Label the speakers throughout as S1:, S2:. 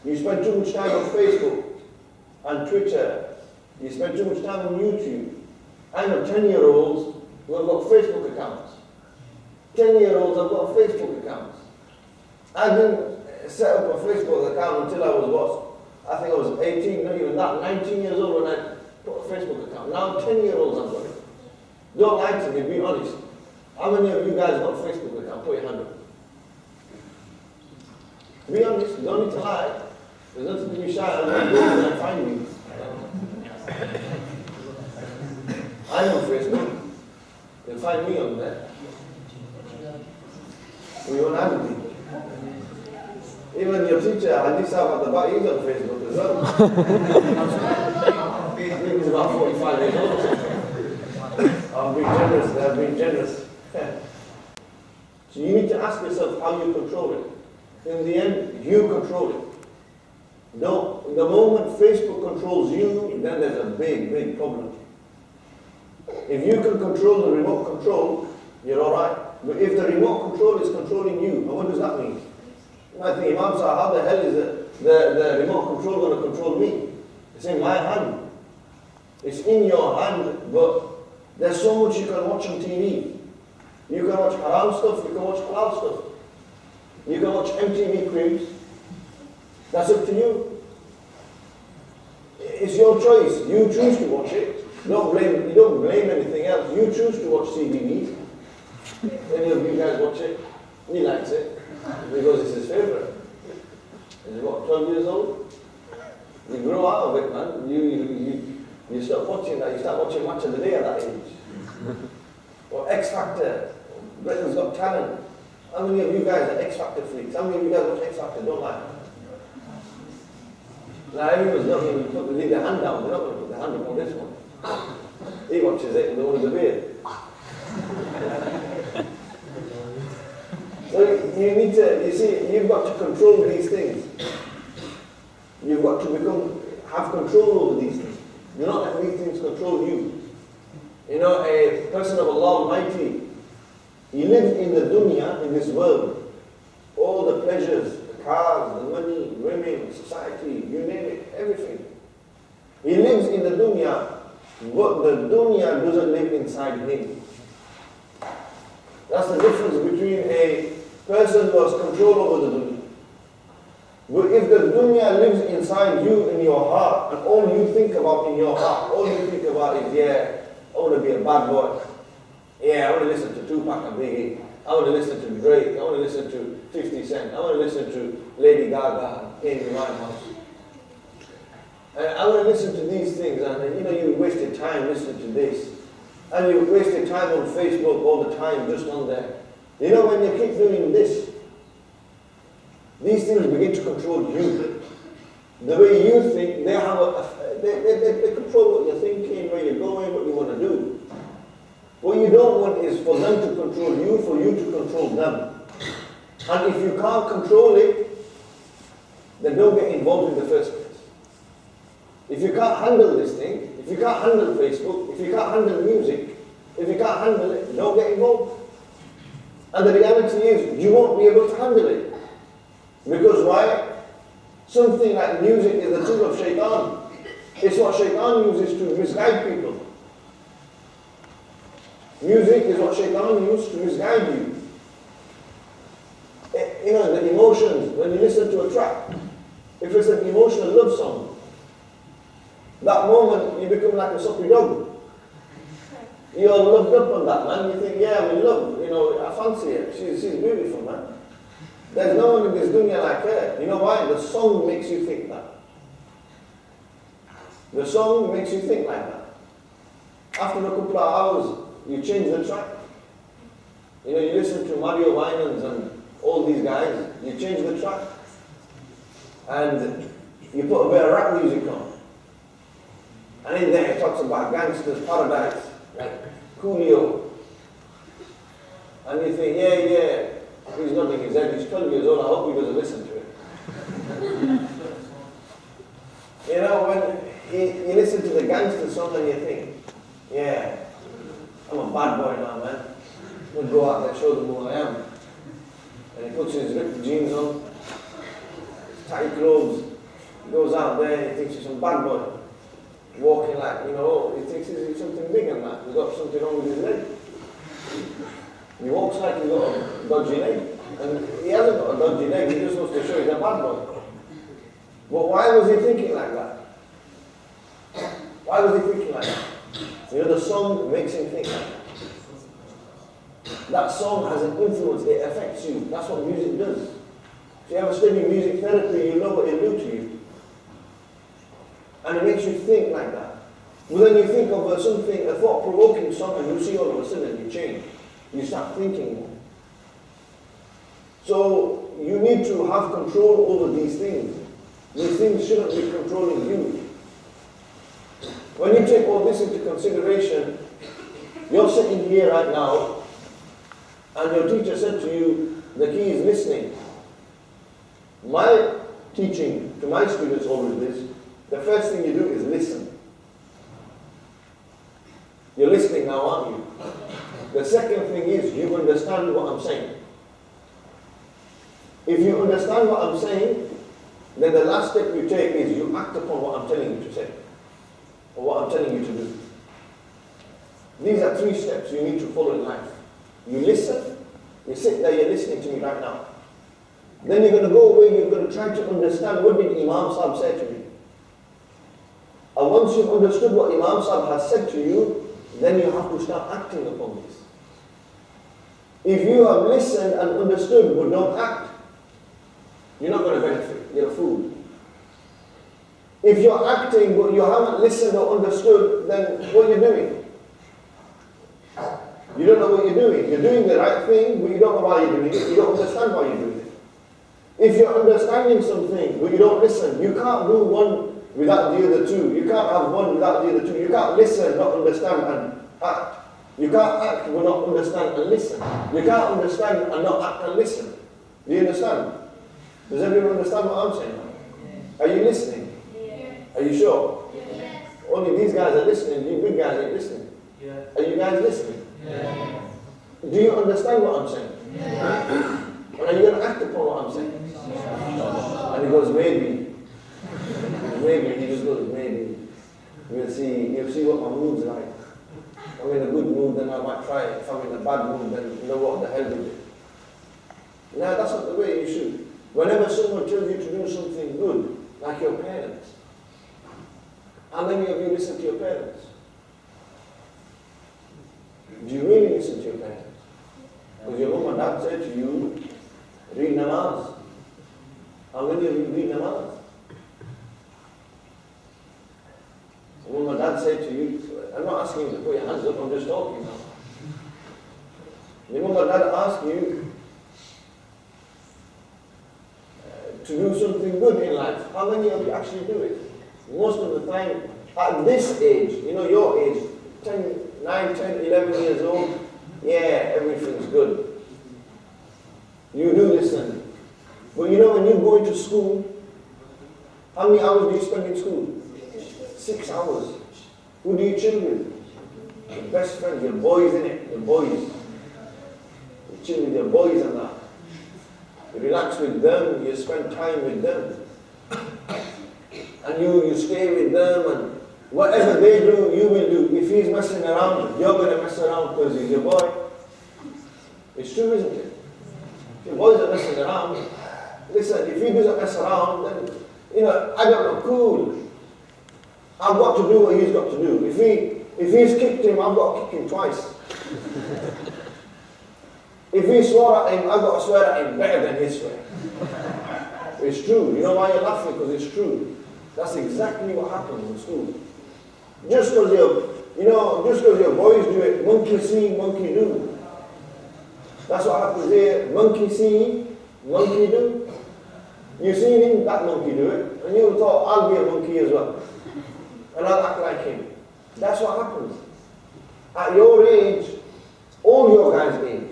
S1: You spend too much time on Facebook and Twitter. You spend too much time on YouTube. I know 10-year-olds who have got Facebook accounts. 10-year-olds have got Facebook accounts. I didn't set up a Facebook account until I was what? I think I was 18, not even that, 19 years old when I put a Facebook account. Now 10-year-olds have got it. Don't lie to me, be honest. How many of you guys got a Facebook account? Put your hand up. Be honest, you don't need to lie. There's nothing to be shy of. I'm going to find you. I'm on Facebook. You'll find me on there. We won't have me. Even your teacher, Hadith at the back, he's on Facebook as well. I think he's about 45 years old. I'm being generous, they're being generous. So you need to ask yourself how you control it. In the end, you control it. No, the moment Facebook controls you, then there's a big, big problem. If you can control the remote control, you're alright. But if the remote control is controlling you, what does that mean? I think Imam said, how the hell is the remote control going to control me? It's in my hand. It's in your hand, but there's so much you can watch on TV. You can watch haram stuff, you can watch halal stuff. You can watch MTV Cribs. That's up to you. It's your choice. You choose to watch it. You don't blame anything else. You choose to watch CBeebies. Any of you guys watch it? He likes it because it's his favourite. He's what, 12 years old? You grow out of it, man. You stop watching that. You start watching Match of the Day at that age. Or X Factor. Britain's Got Talent. How many of you guys are X Factor freaks? How many of you guys watch X Factor? Don't lie. Now everyone's not going to leave their hand down. They're not going to put their hand up on this one. He watches it and the one with the beard. So you need to, you see, you've got to control these things. You've got to have control over these things. Do not let these things control you. You know, a person of Allah Almighty, he lives in the dunya, in this world. All the pleasures, the cars, the money, women, society, you name it, everything. He lives in the dunya, but the dunya doesn't live inside him. That's the difference between a person who has control over the dunya. But if the dunya lives inside you, in your heart, and all you think about in your heart, all you think about is, yeah, I want to be a bad boy. Yeah, I want to listen to Tupac and Biggie. I want to listen to Drake. I want to listen to 50 Cent. I want to listen to Lady Gaga, Amy Winehouse. I want to listen to these things, and you know, you wasted time listening to this. And you wasted time on Facebook all the time, just on there. You know, when you keep doing this, these things begin to control you. The way you think, they control what you're thinking, where you're going, what you want to do. What you don't want is for them to control you, for you to control them. And if you can't control it, then don't get involved in the first place. If you can't handle this thing, if you can't handle Facebook, if you can't handle music, if you can't handle it, don't get involved. And the reality is, you won't be able to handle it. Because why? Something like music is the tool of shaitan. It's what shaitan uses to misguide people. Music is what shaitan uses to misguide you. You know, the emotions, when you listen to a track, if it's an emotional love song, that moment you become like a soppy dog. You're loved up on that, man. You think, yeah, I'm in love. You know, I fancy her. She's beautiful, man. There's no one in this dunya like her. You know why? The song makes you think that. The song makes you think like that. After a couple of hours, you change the track. You know, you listen to Mario Winans and all these guys, you change the track. And you put a bit of rap music on. And in there it talks about gangsters, paradise, like Coolio. And you think, yeah, he's nodding his head, he's 12 years old, I hope he doesn't listen to it. You know, when you listen to the gangster song and you think, yeah, I'm a bad boy now, man. I'm going to go out there and show them who I am. And he puts his ripped jeans on, tight clothes, he goes out there, he thinks he's some bad boy. Walking like, he thinks he's something big and that. He's got something wrong with his leg. He walks like he's got a dodgy leg. And he hasn't got a dodgy leg, he just wants to show he's a bad boy. But why was he thinking like that? Why was he thinking like that? The song makes him think like that. That song has an influence, it affects you. That's what music does. If you ever study music therapy, you know what it'll do to you. And it makes you think like that. But then you think of something, a thought-provoking song, and you see all of a sudden you change. You start thinking more. So you need to have control over these things. These things shouldn't be controlling you. When you take all this into consideration, you're sitting here right now, and your teacher said to you, the key is listening. My teaching to my students always is, the first thing you do is listen. You're listening now, aren't you? The second thing is, you understand what I'm saying. If you understand what I'm saying, then the last step you take is you act upon what I'm telling you to say, or what I'm telling you to do. These are 3 steps you need to follow in life. You listen, you sit there, you're listening to me right now. Then you're going to go away, you're going to try to understand what did Imam Sahib say to me. And once you've understood what Imam Sahib has said to you, then you have to start acting upon this. If you have listened and understood but don't act, you're not going to benefit. You're a fool. If you're acting but you haven't listened or understood, then what are you doing? You don't know what you're doing. You're doing the right thing, but you don't know why you're doing it. You don't understand why you're doing it. If you're understanding something, but you don't listen, you can't do one without the other 2. You can't have one without the other 2. You can't listen, not understand, and act. You can't act but not understand and listen. You can't understand and not act and listen. Do you understand? Does everyone understand what I'm saying? Are you listening? Yes. Are you sure? Yes. Only these guys are listening, you big guys ain't listening. Yeah. Are you guys listening? Yes. Do you understand what I'm saying? Yes. And are you going to act upon what I'm saying? Yes. And he goes, maybe. Maybe. He just goes, maybe. You'll see what my mood's like. If I'm in a good mood, then I might try it. If I'm in a bad mood, then you know what the hell with it. Now, that's not the way you should. Whenever someone tells you to do something good, like your parents, how many of you listen to your parents? Do you really listen to your parents? Because your mom and dad said to you, read namaz. How many of you read namaz? Your mom and dad said to you, I'm not asking you to put your hands up, I'm just talking now. Your mom and dad ask you to do something good in life. How many of you actually do it? Most of the time, at this age, your age, 9, 10, 11 years old, yeah, everything's good. You do listen. But when you go into school, how many hours do you spend in school? 6 hours. Who do you chill with? Your best friends, your boys, innit? Your boys. You chill with your boys and that. You relax with them, you spend time with them. And you stay with them, and whatever they do, you will do. If he's messing around, you're going to mess around because he's your boy. It's true, isn't it? If your boys are messing around, listen, if he doesn't mess around, then, I don't know, cool. I've got to do what he's got to do. If he's kicked him, I've got to kick him twice. If he swore at him, I've got to swear at him better than he swear. It's true. You know why you're laughing? Because it's true. That's exactly what happens in school. Just because your boys do it, monkey see, monkey do. That's what happens here. Monkey see, monkey do. You seen him, that monkey do it, and you thought, I'll be a monkey as well. And I'll act like him. That's what happens. At your age, all your guys' age,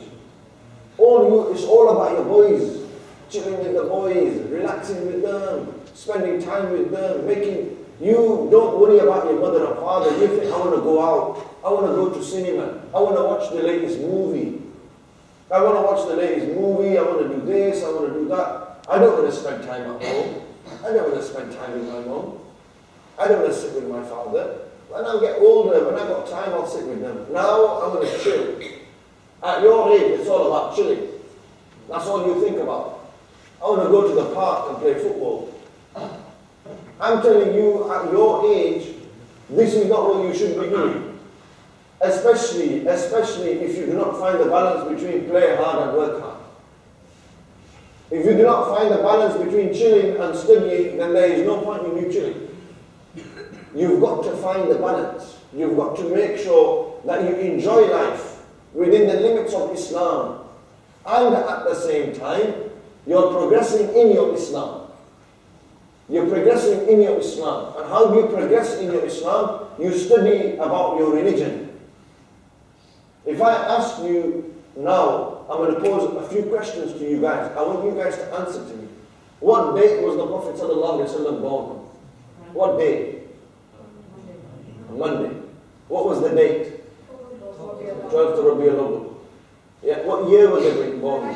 S1: it's all about your boys. Chilling with the boys, relaxing with them, spending time with them, you don't worry about your mother and father. You think, I want to go out, I want to go to cinema, I want to watch the latest movie. I want to watch the latest movie, I want to do this, I want to do that. I don't want to spend time at home. I don't want to spend time with my mom. I don't want to sit with my father. When I get older, when I've got time, I'll sit with them. Now I'm going to chill. At your age, it's all about chilling. That's all you think about. I want to go to the park and play football. I'm telling you, at your age, this is not what you should be doing. Especially if you do not find the balance between play hard and work hard. If you do not find the balance between chilling and studying, then there is no point in you chilling. You've got to find the balance. You've got to make sure that you enjoy life within the limits of Islam. And at the same time, you're progressing in your Islam. You're progressing in your Islam. And how do you progress in your Islam? You study about your religion. If I ask you now, I'm going to pose a few questions to you guys. I want you guys to answer to me. What date was the Prophet ﷺ born? What day? Monday. What was the date? 12th Rabiul Awwal. Yeah, what year was it born?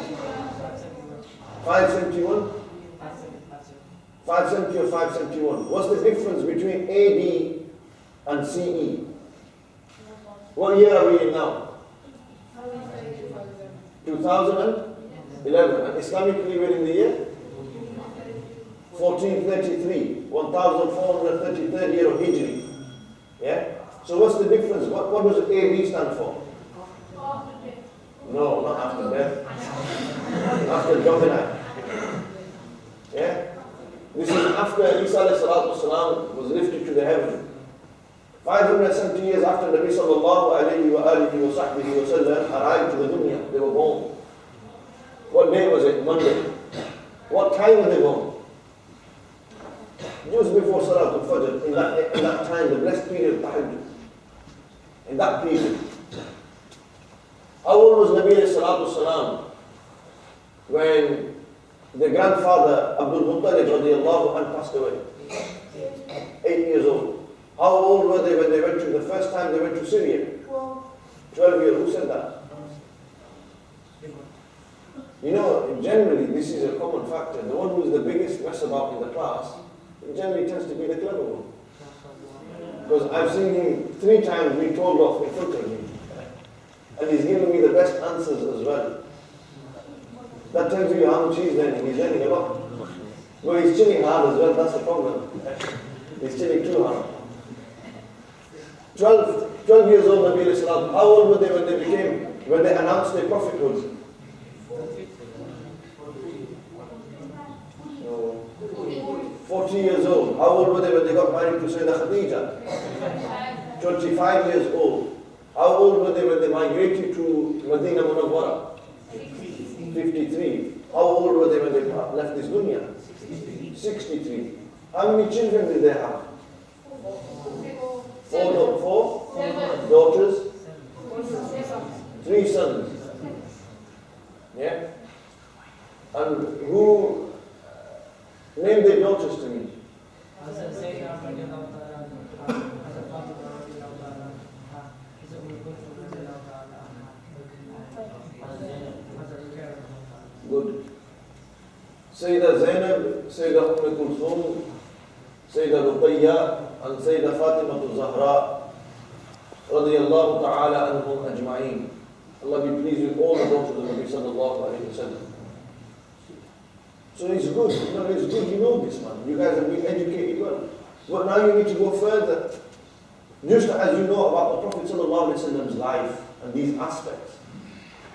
S1: 571? 570 or 571. What's the difference between AD and CE? What year are we in now? 2011. And Islamically we're in the year? 1433. 1433rd year of Hijri. Yeah? So what's the difference? What does AD stand for? No, not after death. After Jumana. Yeah? This is after Isa was lifted to the heaven. 570 years after Nabi sallallahu alayhi wa alihi wa sahbihi wa sallam arrived to the dunya. They were born. What day was it? Monday. What time were they born? Just before Salatul Fajr, in that time, the blessed period of Tahajjud. In that period. How old was Nabi sallallahu salam when the grandfather Abdul Muttalib radiallahu anhu passed away? 8 years old. How old were they when they went to the first time they went to Syria? 12 years. Who said that? You know, generally this is a common factor. The one who is the biggest mess about in the class, it generally tends to be the clever one. Because I've seen him 3 times being told off in front of me. And he's giving me the best answers as well. That tells you how much he's learning. He's learning a lot. But he's chilling hard as well, that's the problem. He's chilling too hard. 12 years old, Nabi alayhi salam. How old were they when they announced their prophethood? No. 40 years old. How old were they when they got married to Sayyidah Khadija? 25 years old. How old were they when they migrated to Medina Munawwara? 53. How old were they when they left this dunya? 63. How many children did they have? 4 daughters? 3 sons. Yeah? And who named their daughters to me? Good. Sayyidah Zainab, Sayyidah Kulthum, Sayyidah Ruqayya, and Sayyidah Fatima Zahra, radiyallahu ta'ala anhum ajma'een. Allah be pleased with all the daughters of Nabi sallallahu alayhi wa sallam. So it's good, it's good you know this, man. You guys have been educated well. But now you need to go further. Just as you know about the Prophet sallallahu alayhi wa sallam's life and these aspects,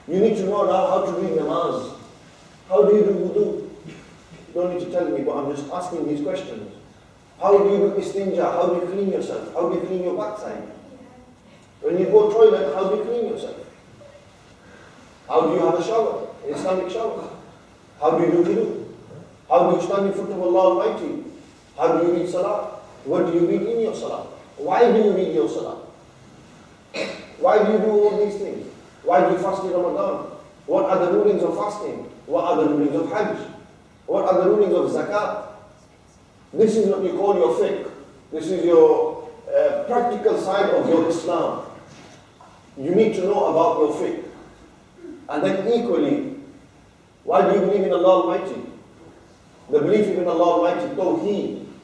S1: you need to know now how to read namaz. How do you do wudu? You don't need to tell me, but I'm just asking these questions. How do you do istinja? How do you clean yourself? How do you clean your backside? When you go toilet, how do you clean yourself? How do you have a shower? An Islamic shower? How do you do wudu? How do you stand in front of Allah Almighty? How do you read salah? What do you read in your salah? Why do you read your salah? Why do you do all these things? Why do you fast in Ramadan? What are the rulings of fasting? What are the rulings of Hajj? What are the rulings of zakat? This is what you call your fiqh. This is your practical side of your Islam. You need to know about your faith. And then equally, why do you believe in Allah Almighty? the belief in Allah Almighty, Tawheed,